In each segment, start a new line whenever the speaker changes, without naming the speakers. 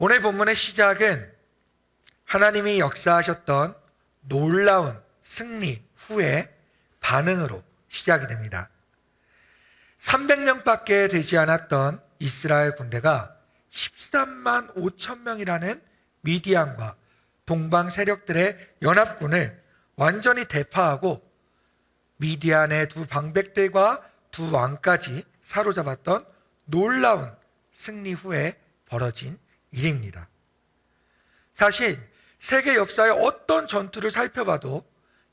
오늘 본문의 시작은 하나님이 역사하셨던 놀라운 승리 후의 반응으로 시작이 됩니다. 300명밖에 되지 않았던 이스라엘 군대가 13만 5천 명이라는 미디안과 동방 세력들의 연합군을 완전히 대파하고 미디안의 두 방백들과 두 왕까지 사로잡았던 놀라운 승리 후에 벌어진 일입니다. 사실 세계 역사의 어떤 전투를 살펴봐도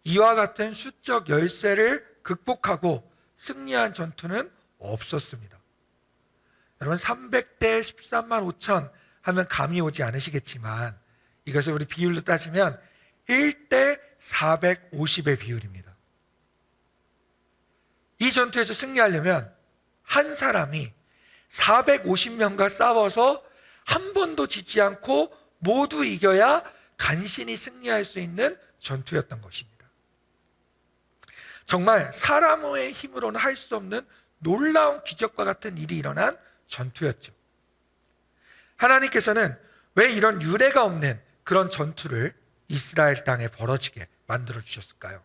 이와 같은 수적 열세를 극복하고 승리한 전투는 없었습니다. 여러분 300대 13만 5천 하면 감이 오지 않으시겠지만 이것을 우리 비율로 따지면 1대 450의 비율입니다. 이 전투에서 승리하려면 한 사람이 450명과 싸워서 한 번도 지지 않고 모두 이겨야 간신히 승리할 수 있는 전투였던 것입니다. 정말 사람의 힘으로는 할 수 없는 놀라운 기적과 같은 일이 일어난 전투였죠. 하나님께서는 왜 이런 유례가 없는 그런 전투를 이스라엘 땅에 벌어지게 만들어 주셨을까요?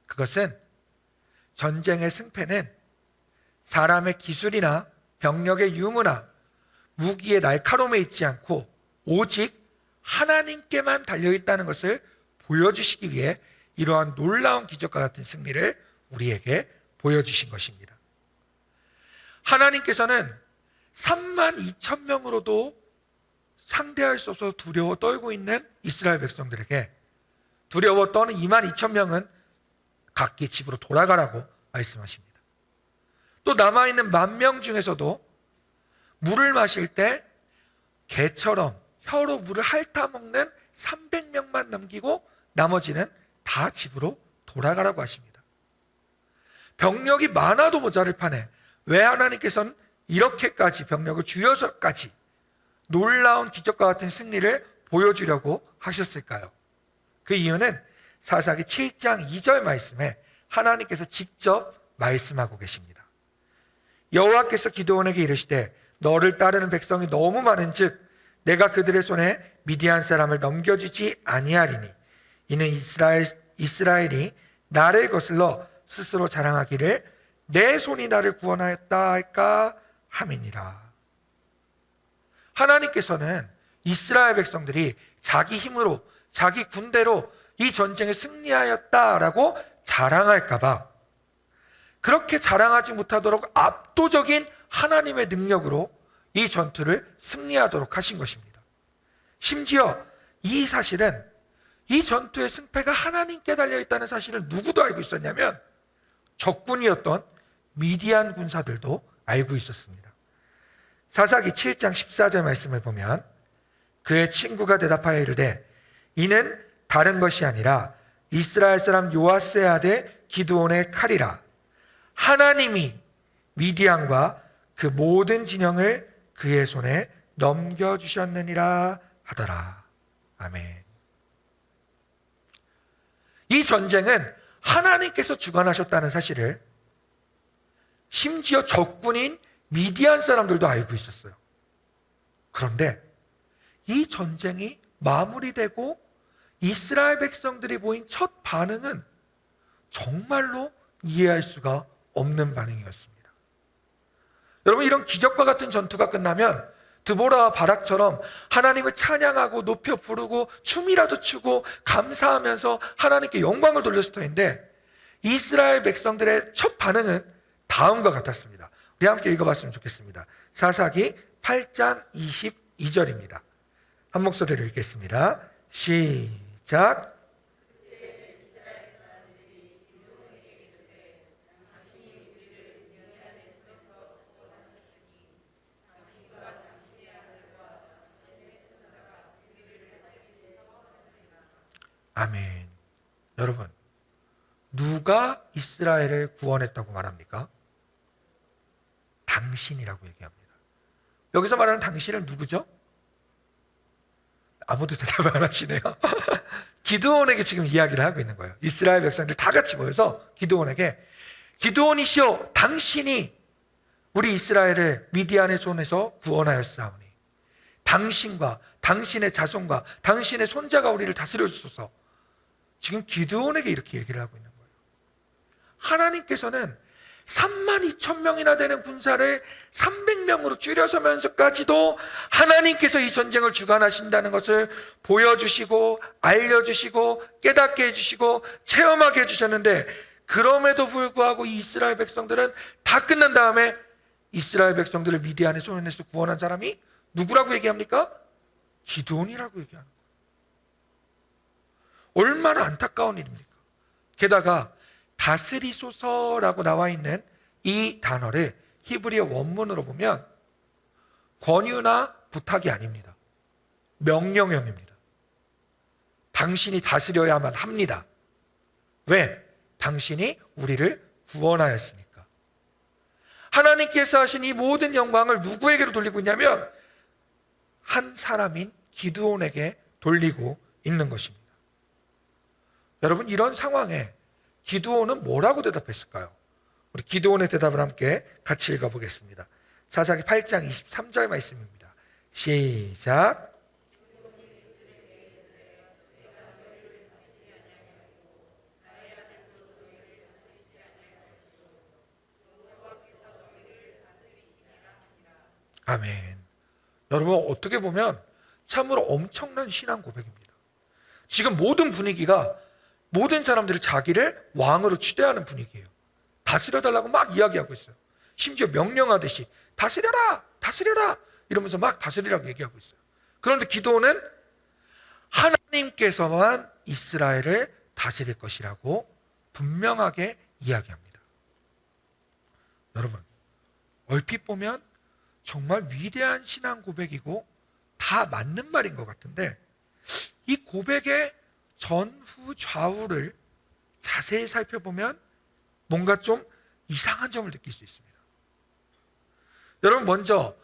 그것은 전쟁의 승패는 사람의 기술이나 병력의 유무나 무기의 날카로움에 있지 않고 오직 하나님께만 달려있다는 것을 보여주시기 위해 이러한 놀라운 기적과 같은 승리를 우리에게 보여주신 것입니다. 하나님께서는 3만 2천 명으로도 상대할 수 없어서 두려워 떨고 있는 이스라엘 백성들에게 두려워 떠는 2만 2천 명은 각기 집으로 돌아가라고 말씀하십니다. 또 남아있는 10,000명 중에서도 물을 마실 때 개처럼 혀로 물을 핥아먹는 300명만 남기고 나머지는 다 집으로 돌아가라고 하십니다. 병력이 많아도 모자를 판에 왜 하나님께서는 이렇게까지 병력을 줄여서까지 놀라운 기적과 같은 승리를 보여주려고 하셨을까요? 그 이유는 사사기 7장 2절 말씀에 하나님께서 직접 말씀하고 계십니다. 여호와께서 기드온에게 이르시되 너를 따르는 백성이 너무 많은즉 내가 그들의 손에 미디안 사람을 넘겨주지 아니하리니 이는 이스라엘이 나를 거슬러 스스로 자랑하기를 내 손이 나를 구원하였다 할까 함이니라. 하나님께서는 이스라엘 백성들이 자기 힘으로 자기 군대로 이 전쟁에 승리하였다라고 자랑할까봐 그렇게 자랑하지 못하도록 압도적인 하나님의 능력으로 이 전투를 승리하도록 하신 것입니다. 심지어 이 사실은 이 전투의 승패가 하나님께 달려있다는 사실을 누구도 알고 있었냐면 적군이었던 미디안 군사들도 알고 있었습니다. 사사기 7장 14절 말씀을 보면 그의 친구가 대답하여 이르되 이는 다른 것이 아니라 이스라엘 사람 요아스의 아들 기드온의 칼이라. 하나님이 미디안과 그 모든 진영을 그의 손에 넘겨주셨느니라 하더라. 아멘. 이 전쟁은 하나님께서 주관하셨다는 사실을 심지어 적군인 미디안 사람들도 알고 있었어요. 그런데 이 전쟁이 마무리되고 이스라엘 백성들이 보인 첫 반응은 정말로 이해할 수가 없는 반응이었습니다. 여러분, 이런 기적과 같은 전투가 끝나면 드보라와 바락처럼 하나님을 찬양하고 높여 부르고 춤이라도 추고 감사하면서 하나님께 영광을 돌렸을 터인데 이스라엘 백성들의 첫 반응은 다음과 같았습니다. 우리 함께 읽어봤으면 좋겠습니다. 사사기 8장 22절입니다. 한 목소리로 읽겠습니다. 시작. 아멘. 여러분, 누가 이스라엘을 구원했다고 말합니까? 당신이라고 얘기합니다. 여기서 말하는 당신은 누구죠? 아무도 대답을 안 하시네요. 기드온에게 지금 이야기를 하고 있는 거예요. 이스라엘 백성들 다 같이 모여서 기드온에게 당신과 당신의 자손과 당신의 손자가 우리를 다스려 주소서. 지금 기드온에게 이렇게 얘기를 하고 있는 거예요. 하나님께서는 32,000명이나 되는 군사를 300명으로 줄여서면서까지도 하나님께서 이 전쟁을 주관하신다는 것을 보여주시고 알려주시고 깨닫게 해주시고 체험하게 해주셨는데, 그럼에도 불구하고 이 이스라엘 백성들은 다 끝난 다음에 이스라엘 백성들을 미디안의 손에서 구원한 사람이 누구라고 얘기합니까? 기드온이라고 얘기하는 거예요. 얼마나 안타까운 일입니까? 게다가 다스리소서라고 나와 있는 이 단어를 히브리어 원문으로 보면 권유나 부탁이 아닙니다. 명령형입니다. 당신이 다스려야만 합니다. 왜? 당신이 우리를 구원하였으니까. 하나님께서 하신 이 모든 영광을 누구에게로 돌리고 있냐면 한 사람인 기드온에게 돌리고 있는 것입니다. 여러분, 이런 상황에 기드온은 뭐라고 대답했을까요? 우리 기드온의 대답을 함께 같이 읽어보겠습니다. 사사기 8장 23절 말씀입니다. 시작. 아멘. 여러분, 어떻게 보면 참으로 엄청난 신앙 고백입니다. 지금 모든 분위기가 모든 사람들이 자기를 왕으로 추대하는 분위기예요. 다스려달라고 막 이야기하고 있어요. 심지어 명령하듯이 다스려라! 다스려라! 이러면서 막 다스리라고 얘기하고 있어요. 그런데 기드온은 하나님께서만 이스라엘을 다스릴 것이라고 분명하게 이야기합니다. 여러분, 얼핏 보면 정말 위대한 신앙 고백이고 다 맞는 말인 것 같은데, 이 고백의 전후 좌우를 자세히 살펴보면 뭔가 좀 이상한 점을 느낄 수 있습니다. 여러분, 먼저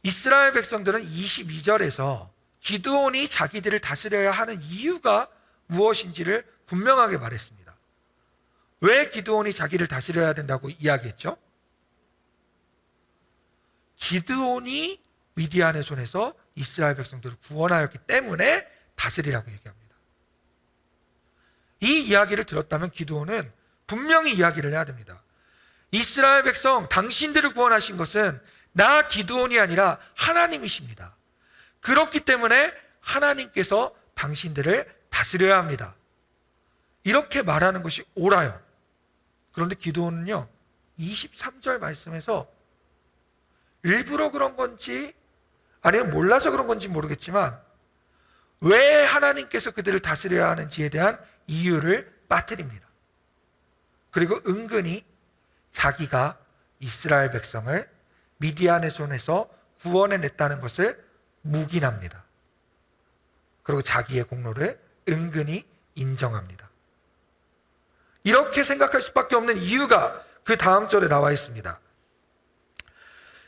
이스라엘 백성들은 22절에서 기드온이 자기들을 다스려야 하는 이유가 무엇인지를 분명하게 말했습니다. 왜 기드온이 자기를 다스려야 된다고 이야기했죠? 기드온이 미디안의 손에서 이스라엘 백성들을 구원하였기 때문에 다스리라고 얘기합니다. 이 이야기를 들었다면 기드온은 분명히 이야기를 해야 됩니다. 이스라엘 백성, 당신들을 구원하신 것은 나 기드온이 아니라 하나님이십니다. 그렇기 때문에 하나님께서 당신들을 다스려야 합니다. 이렇게 말하는 것이 옳아요. 그런데 기드온은요, 23절 말씀에서 일부러 그런 건지 아니면 몰라서 그런 건지 모르겠지만 왜 하나님께서 그들을 다스려야 하는지에 대한 이유를 빠뜨립니다. 그리고 은근히 자기가 이스라엘 백성을 미디안의 손에서 구원해냈다는 것을 묵인합니다. 그리고 자기의 공로를 은근히 인정합니다. 이렇게 생각할 수밖에 없는 이유가 그 다음 절에 나와 있습니다.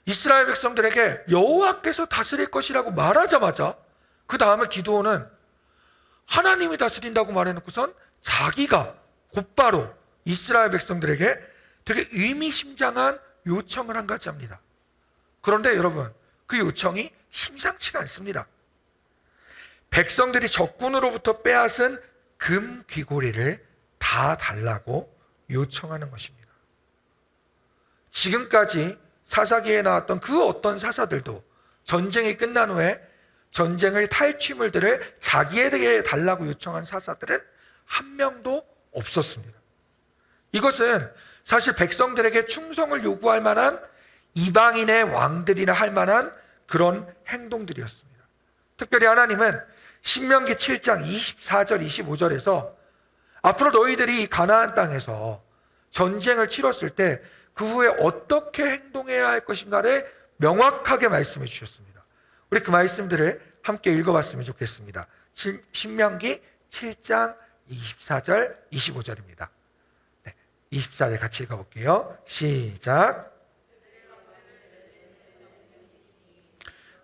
이스라엘 백성들에게 여호와께서 다스릴 것이라고 말하자마자 그 다음에 기드온은 하나님이 다스린다고 말해놓고선 자기가 곧바로 이스라엘 백성들에게 되게 의미심장한 요청을 한 가지 합니다. 그런데 여러분, 그 요청이 심상치가 않습니다. 백성들이 적군으로부터 빼앗은 금 귀고리를 다 달라고 요청하는 것입니다. 지금까지 사사기에 나왔던 그 어떤 사사들도 전쟁이 끝난 후에 전쟁의 탈취물들을 자기에게 달라고 요청한 사사들은 한 명도 없었습니다. 이것은 사실 백성들에게 충성을 요구할 만한 이방인의 왕들이나 할 만한 그런 행동들이었습니다. 특별히 하나님은 신명기 7장 24절 25절에서 앞으로 너희들이 가나안 땅에서 전쟁을 치렀을 때 그 후에 어떻게 행동해야 할 것인가를 명확하게 말씀해 주셨습니다. 우리 그 말씀들을 함께 읽어봤으면 좋겠습니다. 신명기 7장 24절 25절입니다. 24절 같이 읽어볼게요. 시작.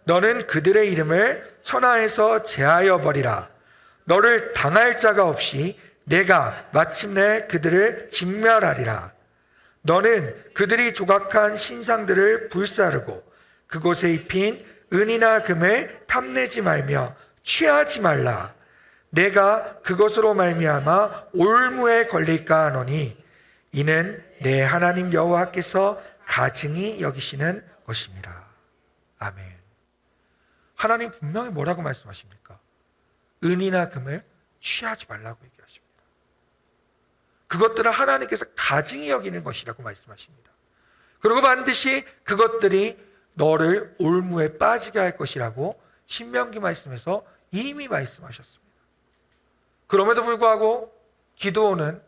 너는 그들의 이름을 천하에서 제하여 버리라. 너를 당할 자가 없이 내가 마침내 그들을 진멸하리라. 너는 그들이 조각한 신상들을 불사르고 그곳에 입힌 은이나 금을 탐내지 말며 취하지 말라. 내가 그것으로 말미암아 올무에 걸릴까 하노니 이는 내 하나님 여호와께서 가증히 여기시는 것입니다. 아멘. 하나님 분명히 뭐라고 말씀하십니까? 은이나 금을 취하지 말라고 얘기하십니다. 그것들은 하나님께서 가증히 여기는 것이라고 말씀하십니다. 그리고 반드시 그것들이 너를 올무에 빠지게 할 것이라고 신명기 말씀에서 이미 말씀하셨습니다. 그럼에도 불구하고 기드온은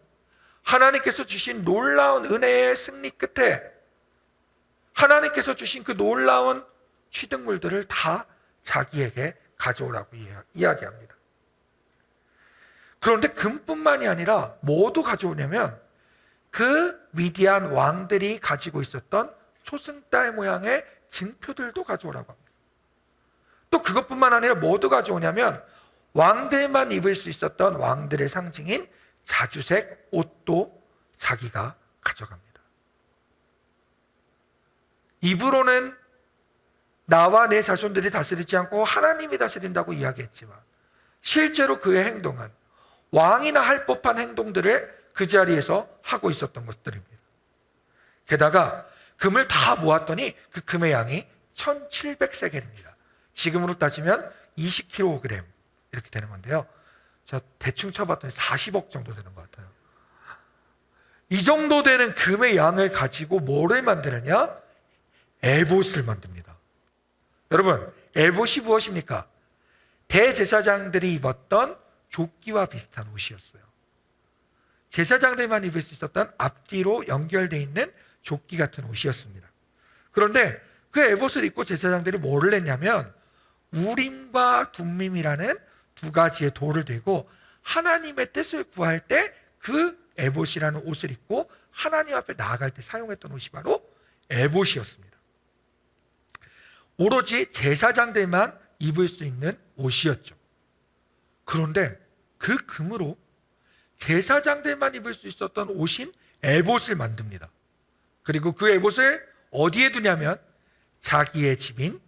하나님께서 주신 놀라운 은혜의 승리 끝에 하나님께서 주신 그 놀라운 취득물들을 다 자기에게 가져오라고 이야기합니다. 그런데 금뿐만이 아니라 뭐도 가져오냐면 그 미디안 왕들이 가지고 있었던 초승달 모양의 증표들도 가져오라고 합니다. 또 그것뿐만 아니라 뭐도 가져오냐면 왕들만 입을 수 있었던 왕들의 상징인 자주색 옷도 자기가 가져갑니다. 입으로는 나와 내 자손들이 다스리지 않고 하나님이 다스린다고 이야기했지만 실제로 그의 행동은 왕이나 할 법한 행동들을 그 자리에서 하고 있었던 것들입니다. 게다가 금을 다 모았더니 그 금의 양이 1700세겔입니다. 지금으로 따지면 20kg 이렇게 되는 건데요. 저 대충 쳐봤더니 40억 정도 되는 것 같아요. 이 정도 되는 금의 양을 가지고 뭐를 만드느냐? 에봇을 만듭니다. 여러분, 에봇이 무엇입니까? 대제사장들이 입었던 조끼와 비슷한 옷이었어요. 제사장들만 입을 수 있었던 앞뒤로 연결되어 있는 조끼 같은 옷이었습니다. 그런데 그 에봇을 입고 제사장들이 뭐를 했냐면 우림과 둠밈이라는 두 가지의 돌을 들고 하나님의 뜻을 구할 때 그 에봇이라는 옷을 입고 하나님 앞에 나아갈 때 사용했던 옷이 바로 에봇이었습니다. 오로지 제사장들만 입을 수 있는 옷이었죠. 그런데 그 금으로 제사장들만 입을 수 있었던 옷인 에봇을 만듭니다. 그리고 그 에봇을 어디에 두냐면 자기의 집인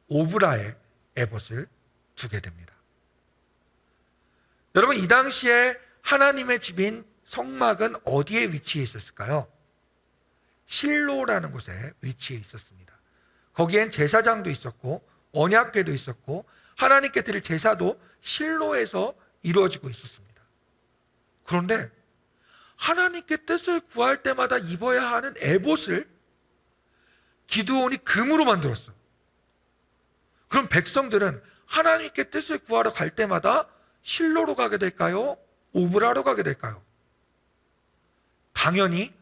오브라의 에봇을 두게 됩니다. 여러분, 이 당시에 하나님의 집인 성막은 어디에 위치해 있었을까요? 실로라는 곳에 위치해 있었습니다. 거기엔 제사장도 있었고 언약궤도 있었고 하나님께 드릴 제사도 실로에서 이루어지고 있었습니다. 그런데 하나님께 뜻을 구할 때마다 입어야 하는 에봇을 기드온이 금으로 만들었어요. 그럼 백성들은 하나님께 뜻을 구하러 갈 때마다 실로로 가게 될까요? 오브라로 가게 될까요? 당연히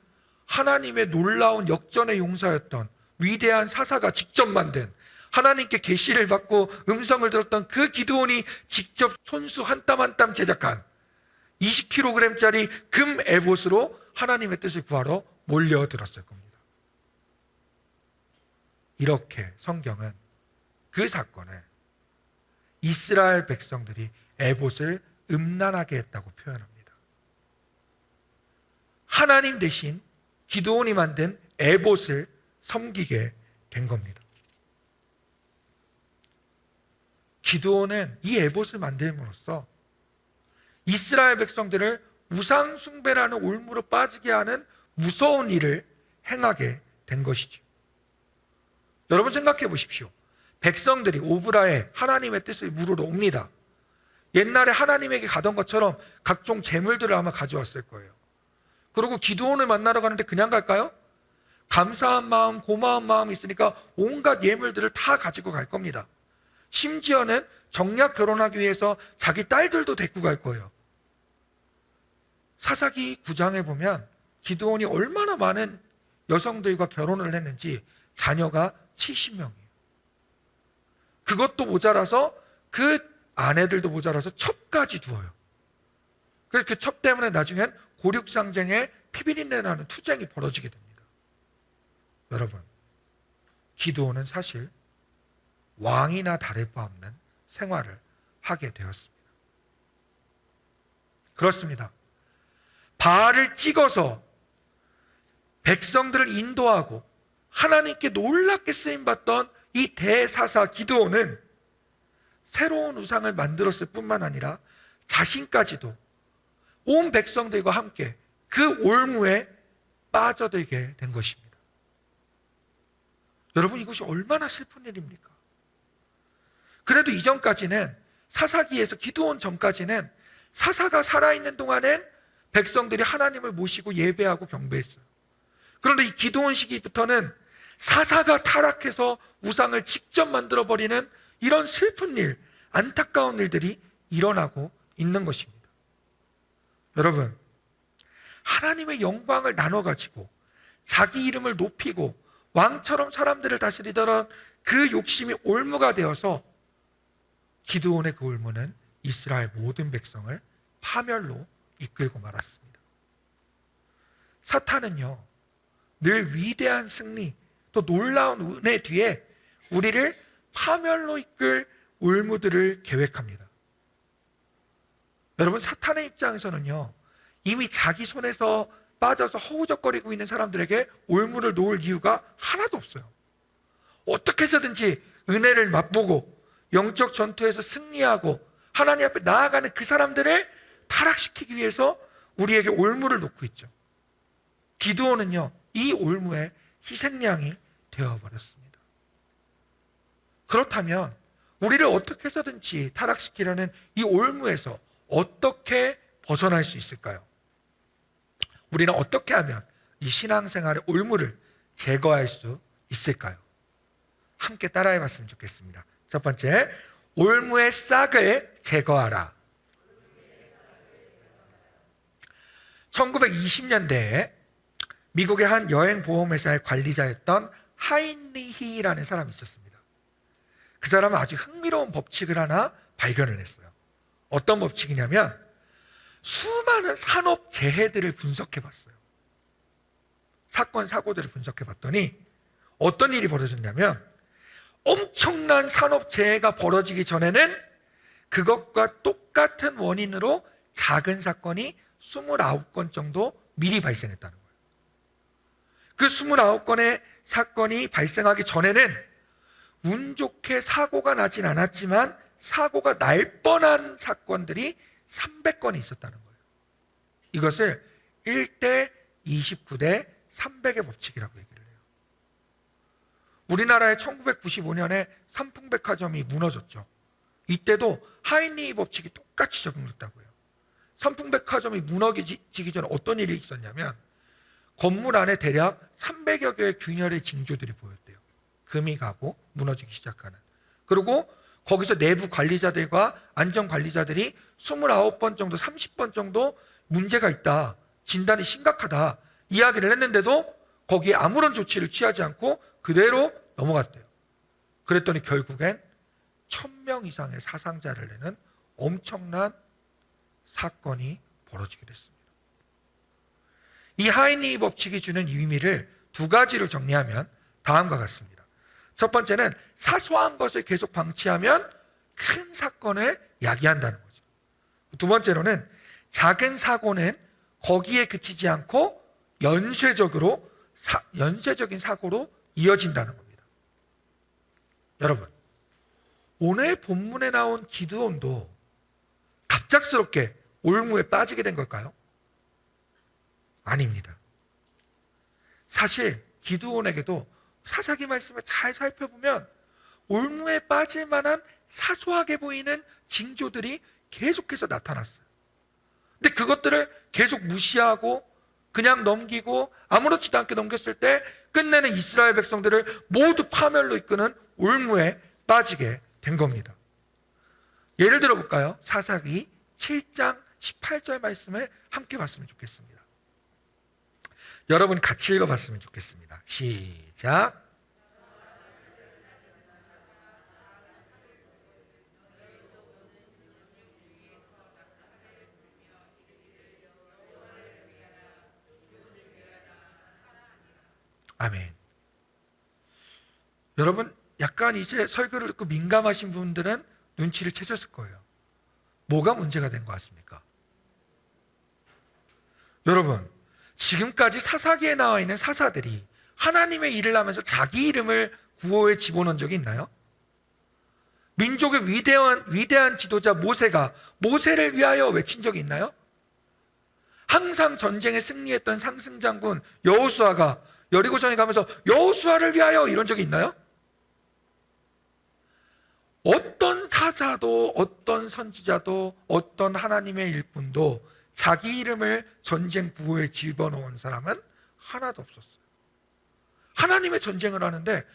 하나님의 놀라운 역전의 용사였던 위대한 사사가 직접 만든 하나님께 계시를 받고 음성을 들었던 그 기드온이 직접 손수 한 땀 한 땀 제작한 20kg짜리 금 에봇으로 하나님의 뜻을 구하러 몰려들었을 겁니다. 이렇게 성경은 그 사건에 이스라엘 백성들이 에봇을 음란하게 했다고 표현합니다. 하나님 대신 기드온이 만든 에봇을 섬기게 된 겁니다. 기드온은 이 에봇을 만들므로써 이스라엘 백성들을 우상 숭배라는 올무로 빠지게 하는 무서운 일을 행하게 된 것이죠. 여러분 생각해 보십시오. 백성들이 오브라에 하나님의 뜻을 물으러 옵니다. 옛날에 하나님에게 가던 것처럼 각종 재물들을 아마 가져왔을 거예요. 그리고 기드온을 만나러 가는데 그냥 갈까요? 감사한 마음, 고마운 마음이 있으니까 온갖 예물들을 다 가지고 갈 겁니다. 심지어는 정략 결혼하기 위해서 자기 딸들도 데리고 갈 거예요. 사사기 9장에 보면 기드온이 얼마나 많은 여성들과 결혼을 했는지 자녀가 70명이에요. 그것도 모자라서 그 아내들도 모자라서 첩까지 두어요. 그래서 그 첩 때문에 나중엔 고륙상쟁에 피비린내 나는 투쟁이 벌어지게 됩니다. 여러분, 기드온은 사실 왕이나 다를 바 없는 생활을 하게 되었습니다. 그렇습니다. 바알을 찍어서 백성들을 인도하고 하나님께 놀랍게 쓰임받던 이 대사사 기드온은 새로운 우상을 만들었을 뿐만 아니라 자신까지도 온 백성들과 함께 그 올무에 빠져들게 된 것입니다. 여러분, 이것이 얼마나 슬픈 일입니까? 그래도 이전까지는, 사사기에서 기드온 전까지는 사사가 살아있는 동안엔 백성들이 하나님을 모시고 예배하고 경배했어요. 그런데 이 기드온 시기부터는 사사가 타락해서 우상을 직접 만들어버리는 이런 슬픈 일, 안타까운 일들이 일어나고 있는 것입니다. 여러분, 하나님의 영광을 나눠가지고 자기 이름을 높이고 왕처럼 사람들을 다스리던 그 욕심이 올무가 되어서 기드온의 그 올무는 이스라엘 모든 백성을 파멸로 이끌고 말았습니다. 사탄은요, 늘 위대한 승리, 또 놀라운 은혜 뒤에 우리를 파멸로 이끌 올무들을 계획합니다. 여러분, 사탄의 입장에서는요, 이미 자기 손에서 빠져서 허우적거리고 있는 사람들에게 올무를 놓을 이유가 하나도 없어요. 어떻게 해서든지 은혜를 맛보고 영적 전투에서 승리하고 하나님 앞에 나아가는 그 사람들을 타락시키기 위해서 우리에게 올무를 놓고 있죠. 기드온은요, 이 올무의 희생양이 되어버렸습니다. 그렇다면 우리를 어떻게 해서든지 타락시키려는 이 올무에서 어떻게 벗어날 수 있을까요? 우리는 어떻게 하면 이 신앙생활의 올무를 제거할 수 있을까요? 함께 따라해 봤으면 좋겠습니다. 첫 번째, 올무의 싹을 제거하라. 1920년대에 미국의 한 여행보험회사의 관리자였던 하인리히라는 사람이 있었습니다. 그 사람은 아주 흥미로운 법칙을 하나 발견을 했어요. 어떤 법칙이냐면 수많은 산업 재해들을 분석해 봤어요. 사건, 사고들을 분석해 봤더니 어떤 일이 벌어졌냐면 엄청난 산업 재해가 벌어지기 전에는 그것과 똑같은 원인으로 작은 사건이 29건 정도 미리 발생했다는 거예요. 그 29건의 사건이 발생하기 전에는 운 좋게 사고가 나진 않았지만 사고가 날 뻔한 사건들이 300건이 있었다는 거예요. 이것을 1대 29대 300의 법칙이라고 얘기를 해요. 우리나라의 1995년에 삼풍백화점이 무너졌죠. 이때도 하인리 법칙이 똑같이 적용됐다고 해요. 삼풍백화점이 무너지기 전에 어떤 일이 있었냐면 건물 안에 대략 300여 개의 균열의 징조들이 보였대요. 금이 가고 무너지기 시작하는. 그리고 거기서 내부 관리자들과 안전관리자들이 29번 정도, 30번 정도 문제가 있다, 진단이 심각하다 이야기를 했는데도 거기에 아무런 조치를 취하지 않고 그대로 넘어갔대요. 그랬더니 결국엔 1000명 이상의 사상자를 내는 엄청난 사건이 벌어지게 됐습니다. 이 하인리 법칙이 주는 의미를 두 가지로 정리하면 다음과 같습니다. 첫 번째는 사소한 것을 계속 방치하면 큰 사건을 야기한다는 거죠. 두 번째로는 작은 사고는 거기에 그치지 않고 연쇄적인 사고로 이어진다는 겁니다. 여러분, 오늘 본문에 나온 기드온도 갑작스럽게 올무에 빠지게 된 걸까요? 아닙니다. 사실 기드온에게도 사사기 말씀을 잘 살펴보면 올무에 빠질 만한 사소하게 보이는 징조들이 계속해서 나타났어요. 근데 그것들을 계속 무시하고 그냥 넘기고 아무렇지도 않게 넘겼을 때 끝내는 이스라엘 백성들을 모두 파멸로 이끄는 올무에 빠지게 된 겁니다. 예를 들어 볼까요? 사사기 7장 18절 말씀을 함께 봤으면 좋겠습니다. 여러분 같이 읽어봤으면 좋겠습니다. 시작. 아멘. 여러분, 약간 이제 설교를 듣고 민감하신 분들은 눈치를 채셨을 거예요. 뭐가 문제가 된 것 같습니까? 여러분, 지금까지 사사기에 나와 있는 사사들이 하나님의 일을 하면서 자기 이름을 구호에 집어넣은 적이 있나요? 민족의 위대한 지도자 모세가 모세를 위하여 외친 적이 있나요? 항상 전쟁에 승리했던 상승장군 여호수아가 여리고성에 가면서 여호수아를 위하여 이런 적이 있나요? 어떤 사자도 어떤 선지자도 어떤 하나님의 일꾼도 자기 이름을 전쟁 구호에 집어넣은 사람은 하나도 없었어요. 하나님의 전쟁을 하는데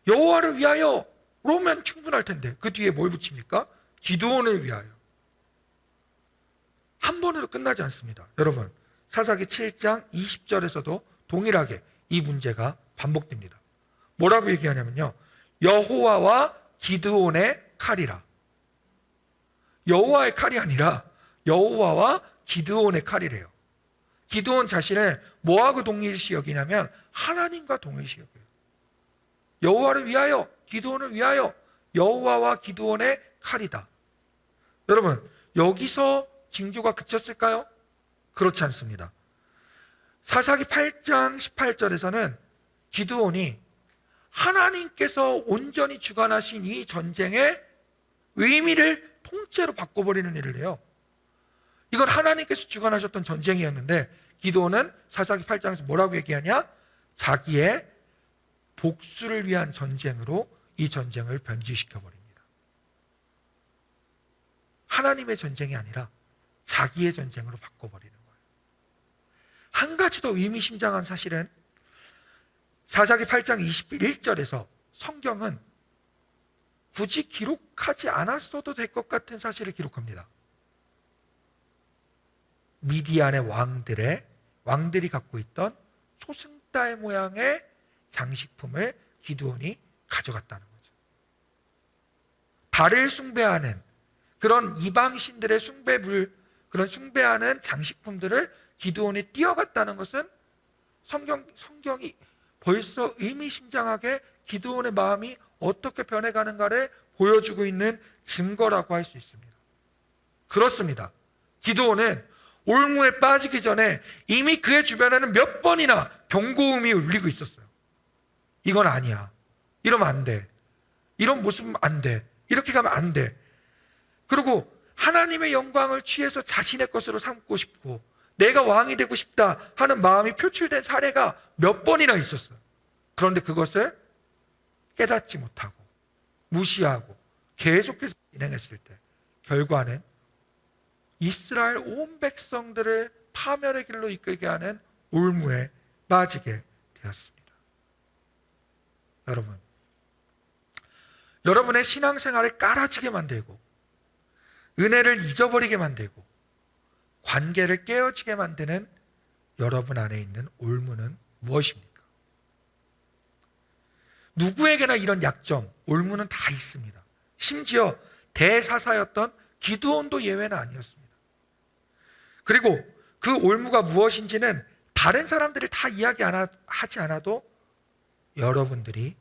여호와를 위하여 그러면 충분할 텐데 그 뒤에 뭘 붙입니까? 기드온을 위하여. 한 번으로 끝나지 않습니다. 여러분, 사사기 7장 20절에서도 동일하게 이 문제가 반복됩니다. 뭐라고 얘기하냐면요, 여호와와 기드온의 칼이라. 여호와의 칼이 아니라 여호와와 기드온의 칼이래요. 기드온 자신을 뭐하고 동일시 여기냐면 하나님과 동일시 여겨요. 여호와를 위하여, 기드온을 위하여 여호와와 기드온의 칼이다. 여러분, 여기서 징조가 그쳤을까요? 그렇지 않습니다. 사사기 8장 18절에서는 기드온이 하나님께서 온전히 주관하신 이 전쟁의 의미를 통째로 바꿔버리는 일을 해요. 이건 하나님께서 주관하셨던 전쟁이었는데 기드온은 사사기 8장에서 뭐라고 얘기하냐? 자기의 복수를 위한 전쟁으로 이 전쟁을 변질시켜버립니다. 하나님의 전쟁이 아니라 자기의 전쟁으로 바꿔버리는 거예요. 한 가지 더 의미심장한 사실은 사사기 8장 21절에서 성경은 굳이 기록하지 않았어도 될 것 같은 사실을 기록합니다. 미디안의 왕들이 갖고 있던 소승달 모양의 장식품을 기드온이 가져갔다는 거죠. 달을 숭배하는 그런 이방신들의 그런 숭배하는 장식품들을 기드온이 띄어갔다는 것은 성경이 벌써 의미심장하게 기드온의 마음이 어떻게 변해가는가를 보여주고 있는 증거라고 할 수 있습니다. 그렇습니다. 기드온은 올무에 빠지기 전에 이미 그의 주변에는 몇 번이나 경고음이 울리고 있었어요. 이건 아니야. 이러면 안 돼. 이런 모습은 안 돼. 이렇게 가면 안 돼. 그리고 하나님의 영광을 취해서 자신의 것으로 삼고 싶고 내가 왕이 되고 싶다 하는 마음이 표출된 사례가 몇 번이나 있었어요. 그런데 그것을 깨닫지 못하고 무시하고 계속해서 진행했을 때 결과는 이스라엘 온 백성들을 파멸의 길로 이끌게 하는 올무에 빠지게 되었습니다. 여러분의 신앙생활을 깔아지게 만들고 은혜를 잊어버리게 만들고 관계를 깨어지게 만드는 여러분 안에 있는 올무는 무엇입니까? 누구에게나 이런 약점, 올무는 다 있습니다. 심지어 대사사였던 기드온도 예외는 아니었습니다. 그리고 그 올무가 무엇인지는 다른 사람들이 다 이야기하지 않아도 여러분들이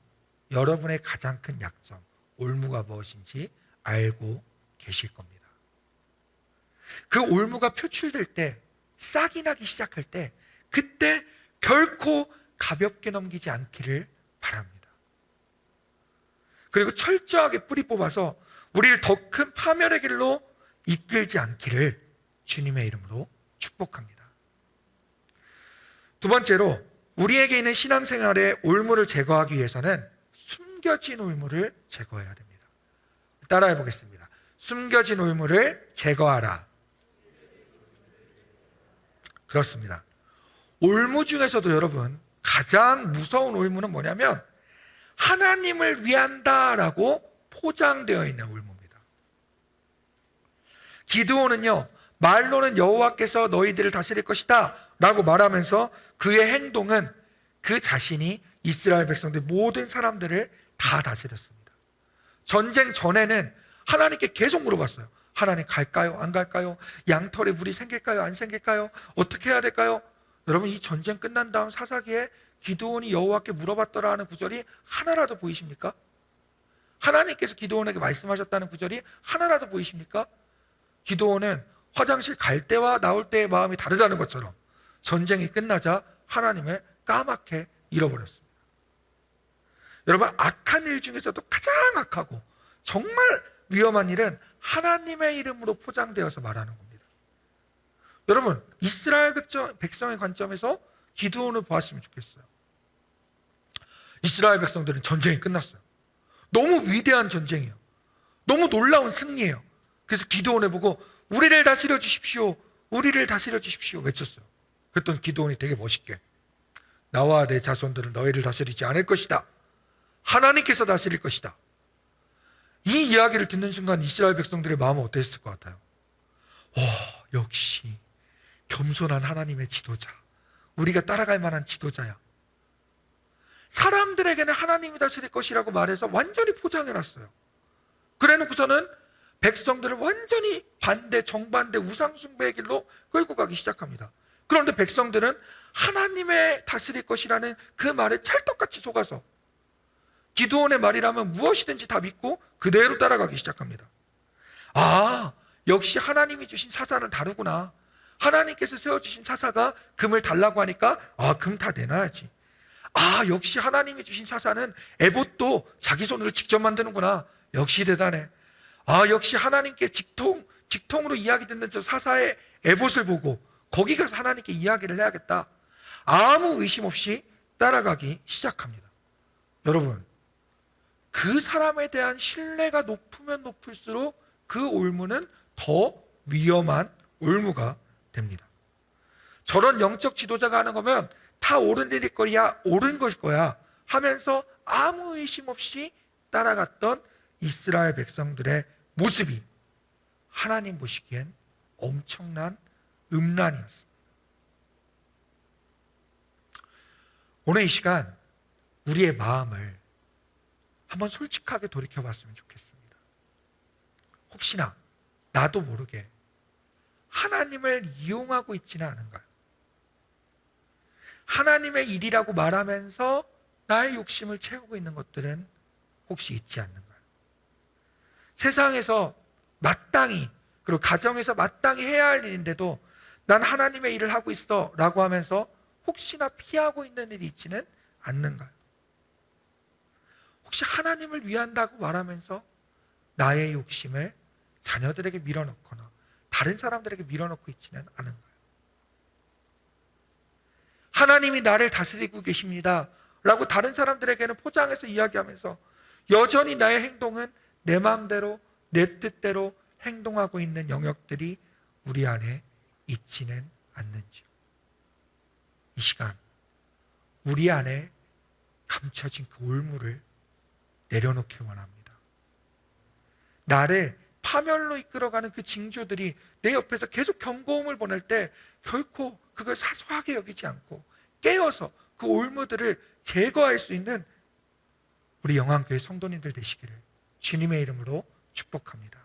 여러분의 가장 큰 약점, 올무가 무엇인지 알고 계실 겁니다. 그 올무가 표출될 때, 싹이 나기 시작할 때, 그때 결코 가볍게 넘기지 않기를 바랍니다. 그리고 철저하게 뿌리 뽑아서 우리를 더 큰 파멸의 길로 이끌지 않기를 주님의 이름으로 축복합니다. 두 번째로 우리에게 있는 신앙생활의 올무를 제거하기 위해서는 숨겨진 올무를 제거해야 됩니다. 따라해 보겠습니다. 숨겨진 올무를 제거하라. 그렇습니다. 올무 중에서도 여러분 가장 무서운 올무는 뭐냐면 하나님을 위한다라고 포장되어 있는 올무입니다. 기드온은요, 말로는 여호와께서 너희들을 다스릴 것이다 라고 말하면서 그의 행동은 그 자신이 이스라엘 백성들 모든 사람들을 다 다스렸습니다. 전쟁 전에는 하나님께 계속 물어봤어요. 하나님 갈까요? 안 갈까요? 양털에 물이 생길까요? 안 생길까요? 어떻게 해야 될까요? 여러분, 이 전쟁 끝난 다음 사사기에 기드온이 여호와께 물어봤더라 하는 구절이 하나라도 보이십니까? 하나님께서 기드온에게 말씀하셨다는 구절이 하나라도 보이십니까? 기드온은 화장실 갈 때와 나올 때의 마음이 다르다는 것처럼 전쟁이 끝나자 하나님을 까맣게 잃어버렸습니다. 여러분, 악한 일 중에서도 가장 악하고 정말 위험한 일은 하나님의 이름으로 포장되어서 말하는 겁니다. 여러분, 이스라엘 백성의 관점에서 기드온을 보았으면 좋겠어요. 이스라엘 백성들은 전쟁이 끝났어요. 너무 위대한 전쟁이에요. 너무 놀라운 승리예요. 그래서 기드온을 보고 우리를 다스려 주십시오, 우리를 다스려 주십시오 외쳤어요. 그랬더니 기드온이 되게 멋있게, 나와 내 자손들은 너희를 다스리지 않을 것이다, 하나님께서 다스릴 것이다. 이 이야기를 듣는 순간 이스라엘 백성들의 마음은 어땠을 것 같아요? 와, 역시 겸손한 하나님의 지도자, 우리가 따라갈 만한 지도자야. 사람들에게는 하나님이 다스릴 것이라고 말해서 완전히 포장해놨어요. 그래놓고서는 백성들을 완전히 반대, 정반대, 우상숭배의 길로 끌고 가기 시작합니다. 그런데 백성들은 하나님의 다스릴 것이라는 그 말에 찰떡같이 속아서 기드온의 말이라면 무엇이든지 다 믿고 그대로 따라가기 시작합니다. 아, 역시 하나님이 주신 사사는 다르구나. 하나님께서 세워주신 사사가 금을 달라고 하니까 금 다 내놔야지. 역시 하나님이 주신 사사는 에봇도 자기 손으로 직접 만드는구나. 역시 대단해. 역시 하나님께 직통으로 이야기 듣는 저 사사의 에봇을 보고 거기 가서 하나님께 이야기를 해야겠다. 아무 의심 없이 따라가기 시작합니다. 여러분, 그 사람에 대한 신뢰가 높으면 높을수록 그 올무는 더 위험한 올무가 됩니다. 저런 영적 지도자가 하는 거면 다 옳은 일일 거야, 옳은 것일 거야 하면서 아무 의심 없이 따라갔던 이스라엘 백성들의 모습이 하나님 보시기엔 엄청난 음란이었습니다. 오늘 이 시간 우리의 마음을 한번 솔직하게 돌이켜봤으면 좋겠습니다. 혹시나 나도 모르게 하나님을 이용하고 있지는 않은가요? 하나님의 일이라고 말하면서 나의 욕심을 채우고 있는 것들은 혹시 있지 않는가요? 세상에서 마땅히, 그리고 가정에서 마땅히 해야 할 일인데도 난 하나님의 일을 하고 있어 라고 하면서 혹시나 피하고 있는 일이 있지는 않는가요? 혹시 하나님을 위한다고 말하면서 나의 욕심을 자녀들에게 밀어넣거나 다른 사람들에게 밀어넣고 있지는 않은가요? 하나님이 나를 다스리고 계십니다 라고 다른 사람들에게는 포장해서 이야기하면서 여전히 나의 행동은 내 마음대로, 내 뜻대로 행동하고 있는 영역들이 우리 안에 있지는 않는지요. 이 시간 우리 안에 감춰진 그 올무를 내려놓길 원합니다. 나를 파멸로 이끌어가는 그 징조들이 내 옆에서 계속 경고음을 보낼 때 결코 그걸 사소하게 여기지 않고 깨어서 그 올무들을 제거할 수 있는 우리 영안교회 성도님들 되시기를 주님의 이름으로 축복합니다.